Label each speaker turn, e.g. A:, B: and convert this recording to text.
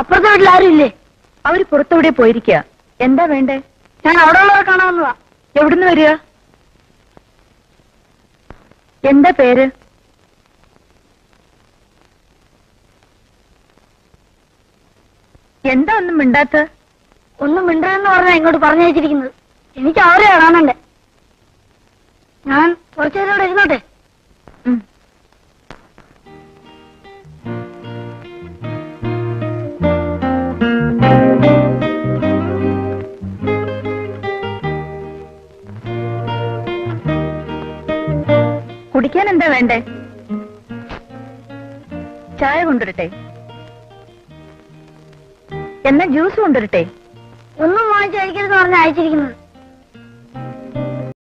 A: അപ്പുറത്തെ വീട്ടിൽ ആരും ഇല്ലേ?
B: അവര് പുറത്തെവിടെ പോയിരിക്കുക. എന്താ വേണ്ടേ?
A: ഞാൻ അവിടെ ഉള്ളവരെ കാണാവുന്നതാ.
B: എവിടുന്ന് വരിക? എന്താ പേര്? എന്താ ഒന്നും മിണ്ടാത്ത?
A: ഒന്നും മിണ്ടെന്ന് പറഞ്ഞാ ഇങ്ങോട്ട് പറഞ്ഞു വെച്ചിരിക്കുന്നത്. എനിക്ക് അവരെ കാണണ്ടേ. ഞാൻ കുറച്ചു നേരം ഇവിടെ ഇരുന്നോട്ടെ.
B: കുടിക്കാൻ എന്താ വേണ്ടേ? ചായ കൊണ്ടുവരട്ടെ? എന്നാ ജ്യൂസ് കൊണ്ടുവരട്ടെ?
A: ഒന്നും വാങ്ങിച്ചയക്കരുതെന്ന് പറഞ്ഞ അയച്ചിരിക്കുന്നത്.